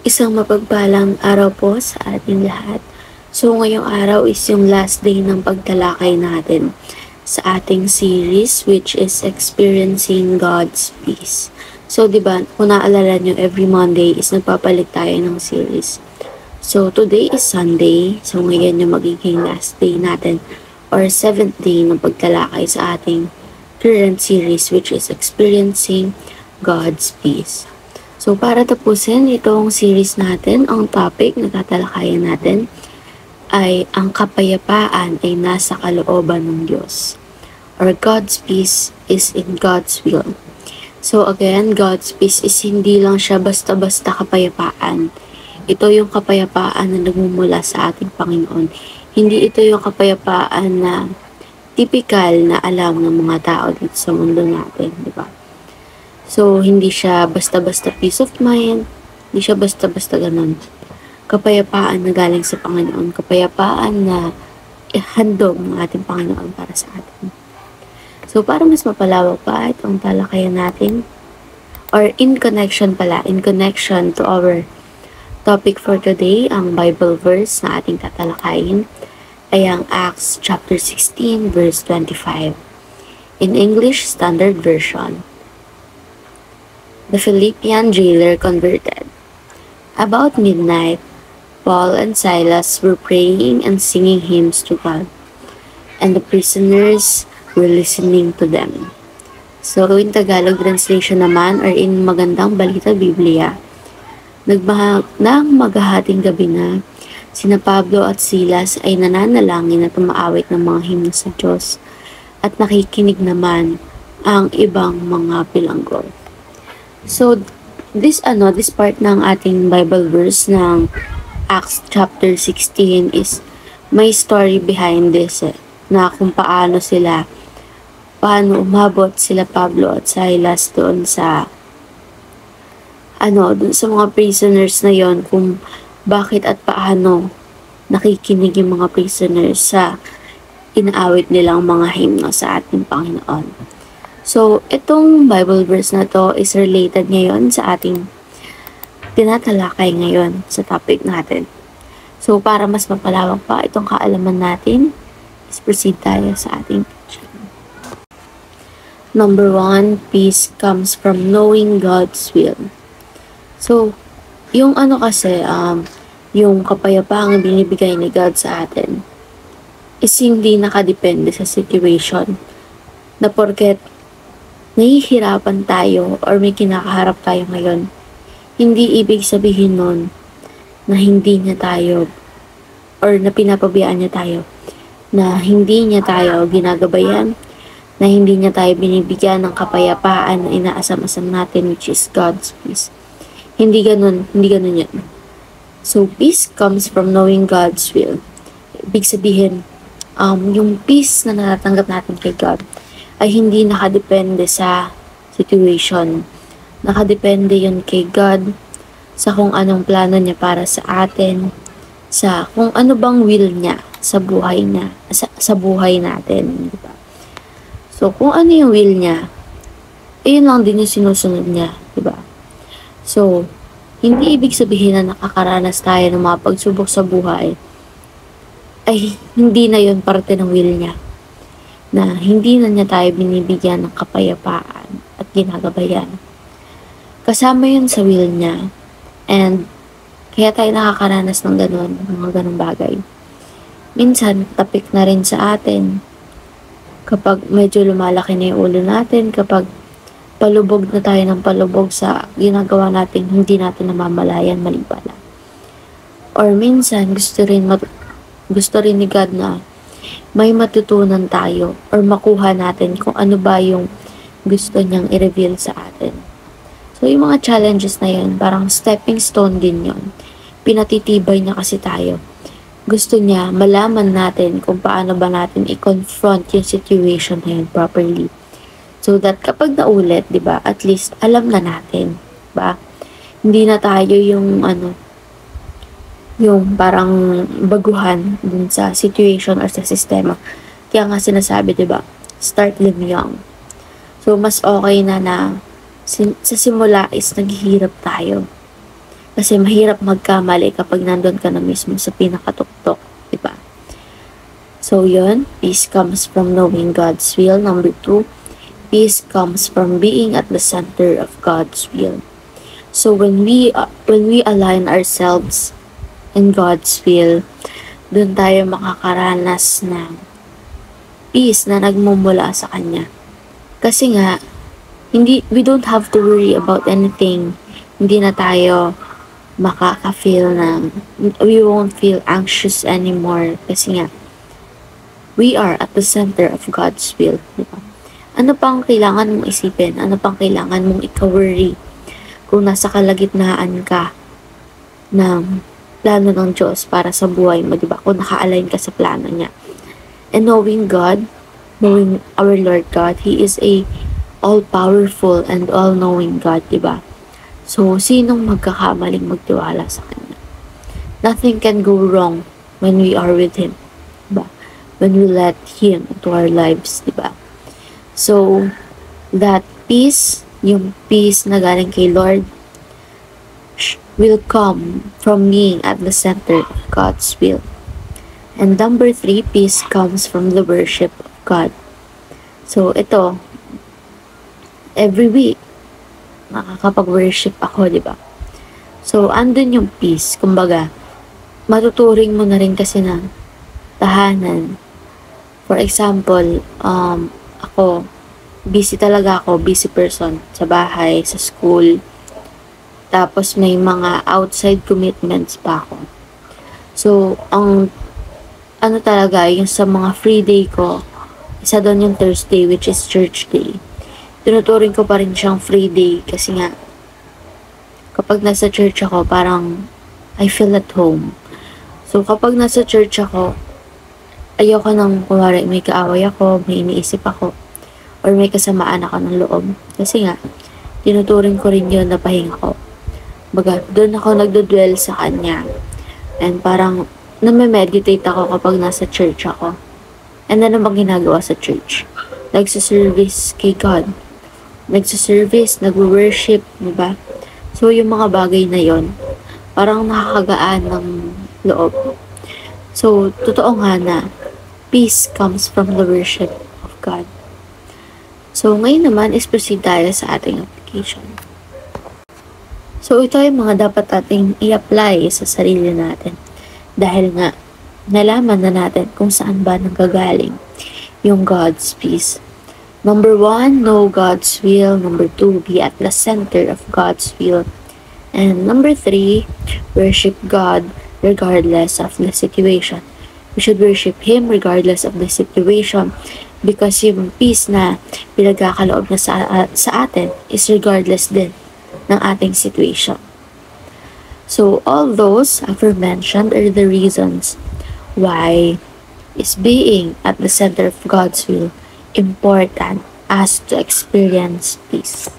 Isang mapagpalang araw po sa ating lahat. So ngayong araw is yung last day ng pagtalakay natin sa ating series which is Experiencing God's Peace. So 'di ba, kung naalala nyo, every Monday is nagpapalit tayo ng series. So today is Sunday. So ngayon yung magiging last day natin or 7th day ng pagtalakay sa ating current series which is Experiencing God's Peace. So, para tapusin itong series natin, ang topic na tatalakayan natin ay ang kapayapaan ay nasa kalooban ng Diyos. Or God's peace is in God's will. So again, God's peace is hindi lang siya basta-basta kapayapaan. Ito yung kapayapaan na nagmumula sa ating Panginoon. Hindi ito yung kapayapaan na typical na alam ng mga tao dito sa mundo natin, di ba? So, hindi siya basta-basta peace of mind, hindi siya basta-basta ganun. Kapayapaan na galing sa Panginoon, kapayapaan na handog ng ating Panginoon para sa atin. So, para mas mapalawak pa itong talakayan natin, or in connection to our topic for today, ang Bible verse na ating tatalakayin ay ang Acts chapter 16 verse 25. In English Standard Version. The Philippian jailer converted. About midnight, Paul and Silas were praying and singing hymns to God, and the prisoners were listening to them. So, in Tagalog translation naman, or in Magandang Balita Biblia, nang maghahating gabi na, sina Pablo at Silas ay nananalangin at umaawit ng mga hymno sa Diyos, at nakikinig naman ang ibang mga bilanggo. So, this part ng ating Bible verse ng Acts chapter 16 is may story behind this na kung paano umabot sila Pablo at Silas doon sa mga prisoners na yon, kung bakit at paano nakikinig yung mga prisoners sa inaawit nilang mga hymno sa ating Panginoon. So, itong Bible verse na to is related ngayon sa ating tinatalakay ngayon sa topic natin. So, para mas mapalawak pa itong kaalaman natin, let's proceed tayo sa ating teaching. Number 1, peace comes from knowing God's will. So, yung yung kapayapaang binibigay ni God sa atin is hindi nakadepende sa situation na porket nahihirapan tayo or may kinakaharap tayo ngayon, hindi ibig sabihin nun na hindi niya tayo or na pinapabayaan niya tayo, na hindi niya tayo ginagabayan, na hindi niya tayo binibigyan ng kapayapaan na inaasam-asam natin, which is God's peace. Hindi ganun yan. So, peace comes from knowing God's will. Ibig sabihin, yung peace na natatanggap natin kay God ay hindi nakadepende sa situation. Nakadepende yun kay God, sa kung anong plano niya para sa atin, sa kung ano bang will niya sa buhay natin, di ba? So, kung ano yung will niya, yun lang din yung sinusunod niya, di ba? So, hindi ibig sabihin na nakakaranas tayo ng mga pagsubok sa buhay ay hindi na yun parte ng will niya, na hindi na niya tayo binibigyan ng kapayapaan at ginagabayan. Kasama yun sa will niya, and kaya tayo nakakaranas ng mga ganun bagay. Minsan, tapik na rin sa atin kapag medyo lumalaki na yung ulo natin, kapag palubog na tayo ng palubog sa ginagawa natin, hindi natin namamalayan, mali pala. Or minsan, gusto rin ni God na may matutunan tayo or makuha natin kung ano ba yung gusto niyang i-reveal sa atin. So, yung mga challenges na yun, parang stepping stone din yun. Pinatitibay niya kasi tayo. Gusto niya malaman natin kung paano ba natin i-confront yung situation na yun properly. So that kapag naulit, di ba, at least alam na natin, ba? Hindi na tayo yung parang baguhan dun sa situation or sa sistema. Kaya nga sinasabi, di ba, start them young. So, mas okay na sa simula is naghihirap tayo. Kasi mahirap magkamali kapag nandun ka na mismo sa pinakatuktok, di ba? So yun, peace comes from knowing God's will. Number 2, peace comes from being at the center of God's will. So when we align ourselves in God's will, doon tayo makakaranas ng peace na nagmumula sa Kanya. Kasi nga, we don't have to worry about anything. Hindi na tayo makaka-feel we won't feel anxious anymore. Kasi nga, we are at the center of God's will. Diba? Ano pang kailangan mong isipin? Ano pang kailangan mong ika-worry kung nasa kalagitnaan ka ng plano ng Diyos para sa buhay mo, diba? Kung naka-align ka sa plano niya. And knowing God, knowing our Lord God, He is a all-powerful and all-knowing God, diba? So, sinong magkakamaling magtiwala sa Kanya? Nothing can go wrong when we are with Him, diba? When we let Him into our lives, diba? So, that peace, yung peace na galing kay Lord, will come from being at the center of God's will. And number 3, peace comes from the worship of God. So, ito, every week, nakakapag-worship ako, di ba? So, andun yung peace. Kumbaga, matuturing mo na rin kasi na tahanan. For example, ako, busy talaga ako, busy person sa bahay, sa school. Tapos may mga outside commitments pa ako. So, ang ano talaga, yung sa mga free day ko, isa doon yung Thursday, which is church day. Tinuturing ko pa rin siyang free day kasi nga, kapag nasa church ako, parang I feel at home. So, kapag nasa church ako, ayoko nang, kumari, may kaaway ako, may iniisip ako, or may kasamaan ako ng loob. Kasi nga, tinuturing ko rin yun na pahinga ko. Baga, doon ako nagdodwell sa Kanya. And parang, name-meditate ako kapag nasa church ako. And ano bang ginagawa sa church? Nagsiservice kay God. Nagsiservice, nag-worship, diba? So, yung mga bagay na yon parang nakakagaan ng loob. So, totoo nga na, peace comes from the worship of God. So, ngayon naman is proceed tayo sa ating application. So, ito ay mga dapat ating i-apply sa sarili natin. Dahil nga, nalaman na natin kung saan ba nanggagaling yung God's peace. Number 1, know God's will. Number 2, be at the center of God's will. And number 3, worship God regardless of the situation. We should worship Him regardless of the situation because yung peace na pinagkakaloob na sa atin is regardless din ng ating situation. So, all those aforementioned are the reasons why is being at the center of God's will important as to experience peace.